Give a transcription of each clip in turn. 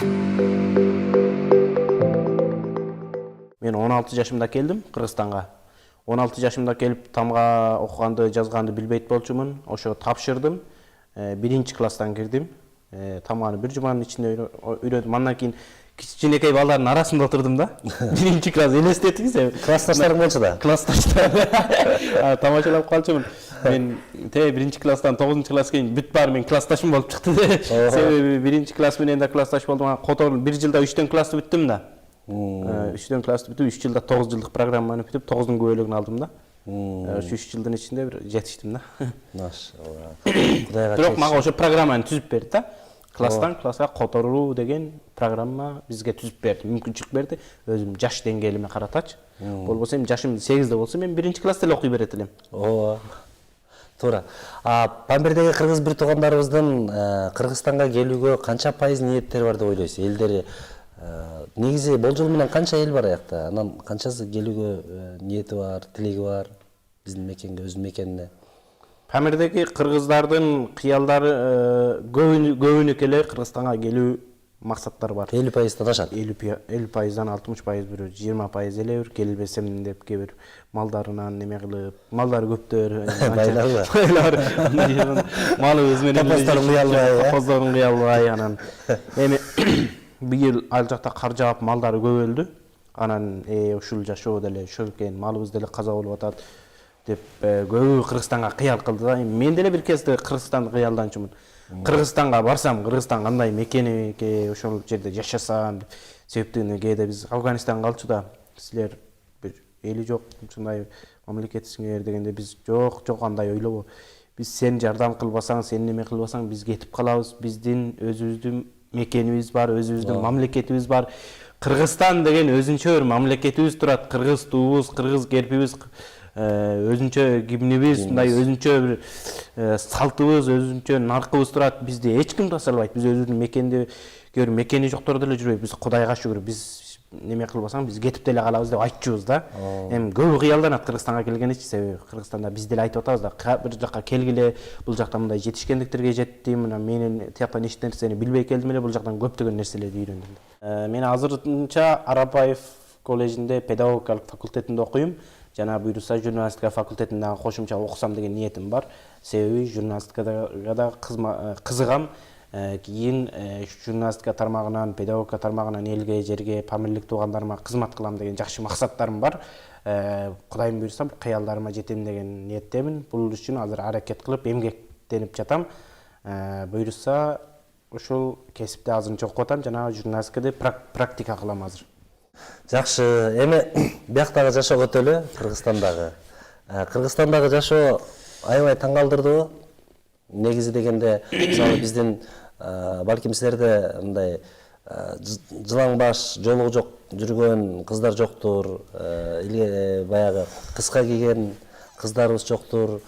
Мен 16 жашымда келдим Кыргызстанга. 16 жашымда келип тамга окуганды, жазганды билбейт болчумун. Ошо тапшырдым. Биринчи класстан кирдим. Тамганы бир жуманын ичинде үйрөдүм. Андан кийин кичинекей балдардын арасында отурдум да. Биринчи класс элестетиңиз. Классташтарың болчу да? Классташтар. Тамашалап калчумун. Мен биринчи класстан 9 класска чейин бүт баары менин классташым болуп чыкты. Себеби биринчи класс менен да классташ болдум. Которуп бир жылда 3 классты бүттүм да. 3 классты бүтүп 3 жылда 9 жылдык программаны бүтүп 9-дун күбөлүгүн алдым да. Ошо 3 жылдын ичинде бир жетиштим да. Машалла. Кудайга Бирок мага ошо программаны түзүп берди да. Класстан класска которуу деген программа бизге түзүп берди, мүмкүнчүлүк берди. Өзүм жаш деңгээлиме каратачы. Болбосо эми жашым 8де болсо мен биринчи класста эле окуй берет элем. Ооба. Туура. Памбирдеги кыргыз бир туугандарыбыздын Кыргызстанга келүүгө канча пайыз ниеттери бар деп ойлойсуз? Элдери негизи болжол менен канча эл бар аякта? Анан канчасы келүүгө ниети бар, тилеги бар биздин мекенге, өзүнүн мекенине? Памирдеги кыргыздардын кыялдары көбүнүк эле Кыргызстанга келүү максаттары бар. 50%-тан ашат. 50%дан 60%, бир 20% эле бир келбесем деп кээ бир малдарынан неме кылып, малдары көптөр, байлар. Малыбыз менен колхоздорун кыя албай, анан эми бир ал жакта кар жаап малдары көбөлдү. Анан ушул жашоо деле ошол экен, малыбыз деле каза болуп атат деп көбү Кыргызстанга кыял кылды да. Мен деле бир кезде Кыргызстанды кыялданчумун. Кыргызстанга барсам, Кыргызстан кандай мекени экен, ошол жерде жашасам деп. Себептен кээде биз Афганистанга калчу да, силер бир эли жок, ушундай мамлекетсиңер дегенде биз жок андай ойлобо. Биз сен жардам кылбасаң, сен неме кылбасаң биз кетип калабыз. Биздин өзүбүздүн мекенибиз бар, өзүбүздүн мамлекетибиз бар. Кыргызстан деген өзүнчө бир мамлекетибиз турат. Кыргыз туубуз, кыргыз керпибиз, өзүнчө гимнибиз, мындай өзүнчө бир салтыбыз, өзүнчө наркыбыз турат. Бизди эч ким таса албайт. Биз өзүбүздүн мекенди көрүп, мекени жоктор деле жүрбөйбүз. Биз Кудайга шүгүр, биз неме кылбасаң биз кетип деле калабыз деп айтчубуз да. Эми көбү кыялданат Кыргызстанга келгеничи, себеби Кыргызстанда биз деле айтып атабыз да, бир жакка келгиле, бул жакта мындай жетишкендиктерге жеттим, мына менин тияктан эч нерсени билбей келдим эле, бул жактан көптөгөн нерселерди үйрөндүм. Мен азырынча Арапаев коллежинде педагогикалык факультетинде окуйм. Жана буюрса журналистика факультетинде кошумча окусам деген ниетим бар. Себеби журналистикага да кызыгам. Кийин журналистика тармагынан, педагогика тармагынан элге, жерге, памирлик туугандарыма кызмат кылам деген жакшы максаттарым бар. Кудайым буйрса кыялдарыма жетем деген ниеттемин. Бул үчүн азыр аракет кылып эмгектенип жатам. Буйрса ушул кесипти азырынча окуп атам, жана журналистикада практика кылам азыр. Жакшы, эми бияктагы жашоо өтөлү Кыргызстандагы. Кыргызстандагы жашоо аябай таң калтырдыбы? Негизи дегенде, мисалы биздин балким силерде мындай жылаң баш, жолугу жок жүргөн кыздар жоктур, или баягы кыска кийген кыздарыбыз жоктур.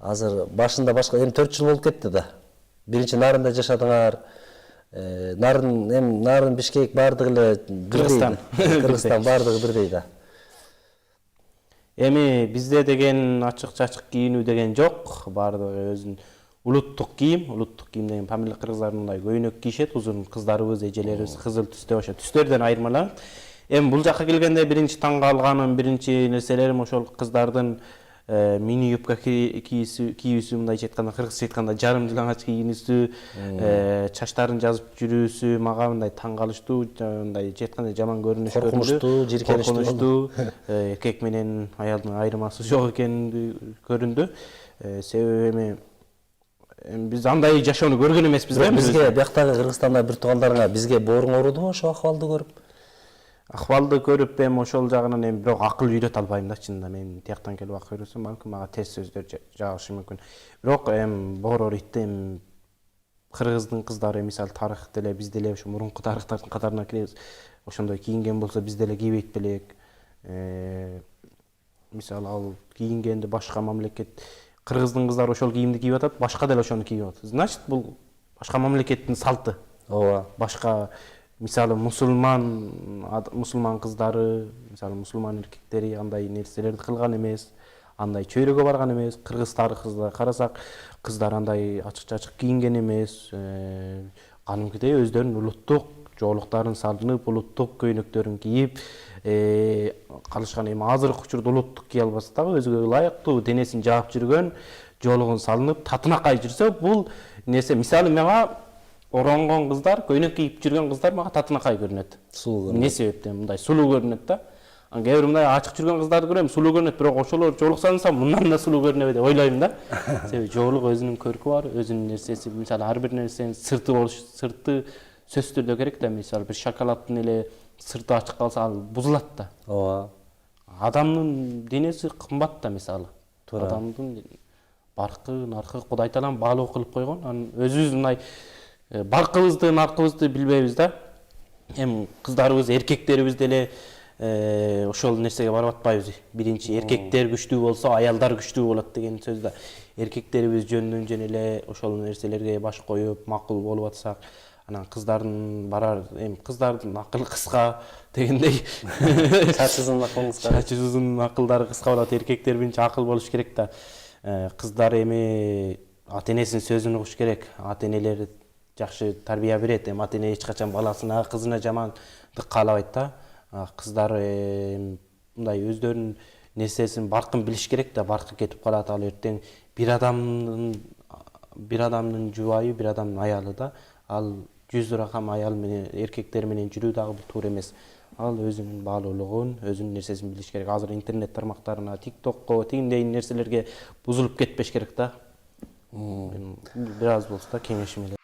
Азыр башында башка, эми 4 жыл болуп кетти да. Биринчи Нарында жашадыңар. Нарын, Бишкек бардыгы эле Кыргызстан. Кыргызстан бардыгы бирдей да. Эми бизде деген ачык-чачык кийинүү деген жок. Бардыгы өзүнүн улуттук кийим деген памирлик кыргыздар мындай көйнөк кийишет, узун кыздарыбыз, эжелерибиз кызыл түсте, ошо түстөрдөн айырмаланат. Эми бул жакка келгенде биринчи таң калганым, биринчи нерселерим ошол кыздардын мини юбка кийүүсү, мындайча айтканда, кыргызча айтканда жарым жылаңач кийинүүсү, чачтарын жазып жүрүүсү мага мындай таң калыштуу, мындайча айтканда жаман көрүнүш көрүндү. Коркунучтуу, жиркеничтүү. Эркек менен аялдын айырмасы жок экени көрүндү. Себеби биз андай жашоону көргөн эмеспиз да. Бизге бияктагы Кыргызстанда бир туугандарыңа бизге бооруң оорудубу ошо акыбалды көрүп? Акыбалды көрүп эми ошол жагынан эми бирок акыл үйрөтө албайм да, чынында. Мен тияктан келип акыл үйрөтсөм, балким мага терс сөздөр жагышы мүмкүн. Бирок эми боороритте эми кыргыздын кыздары мисалы тарых деле биз деле ошо мурунку тарыхтардын катарына киребиз. Ошондой кийинген болсо биз деле кийбейт белек. Мисалы ал кийингенди башка мамлекет кыргыздын кыздары ошол кийимди кийип атат, башка деле ошону кийип атат. Значит, бул башка мамлекеттин салты. Ооба. Башка мисалы мусулман кыздары, мисалы мусулман эркектери андай нерселерди кылган эмес, андай чөйрөгө барган эмес. Кыргыз тарыхыбызда карасак, кыздар андай ачык-чачык кийинген эмес. Кадимкидей өздөрүнүн улуттук жоолуктарын салынып, улуттук көйнөктөрүн кийип, калышкан эми азыркы учурда улуттук кие албаса дагы өзгөгө ылайыктуу денесин жаап жүргөн, жоолугун салынып, татынакай жүрсө, бул нерсе мисалы мага оронгон кыздар, көйнөк кийип жүргөн кыздар мага татынакай көрүнөт. Сулуу эмне себептен мындай сулуу көрүнөт да. Кээ бир мындай ачык жүргөн кыздарды көрөм, сулуу көрүнөт, бирок ошолор жоолук салынса мындан да сулуу көрүнөбү деп ойлойм да. Себеби жоолук өзүнүн көркү бар, өзүнүн нерсеси, мисалы ар бир нерсенин сырты сөзсүз түрдө керек да. Мисалы бир шоколаддын эле сырты ачык калса ал бузулат да. Ооба. Адамдын денеси кымбат да мисалы. Адамдын баркы, наркы Кудай Таалам баалуу кылып койгон. Анан өзүбүз мындай баркыбызды, наркыбызды билбейбиз да. Эми кыздарыбыз, эркектерибиз деле ошол нерсеге барып атпайбыз. Биринчи эркектер күчтүү болсо, аялдар күчтүү болот деген сөз да. Эркектерибиз жөндөн жөн эле ошол нерселерге баш коюп, макул болуп атсак, анан кыздардын барар, эми кыздардын акылы кыска дегендей. Чачысынын акылы кыска. Чачысынын акылдары кыска болот. Эркектер биринчи акыл болуш керек да. Кыздар эми ата-энесинин сөзүн угуш керек. Ата-энелер жакшы тарбия берет. Эми ата-эне эч качан баласына, кызына жамандык каалабайт да. Кыздар мындай өздөрүнүн нерсесин баркын билиш керек да. Баркы кетип калат, ал эртең бир адамдын жубайы, бир адамдын аялы да. Ал жүз ракам аял менен, эркектер менен жүрүү дагы бул туура эмес. Ал өзүнүн баалуулугун, өзүнүн нерсесин билиш керек. Азыр интернет тармактарына, TikTokко, тигиндей нерселерге бузулуп кетпеш керек да. Бир аз болсо да кеңешим эле.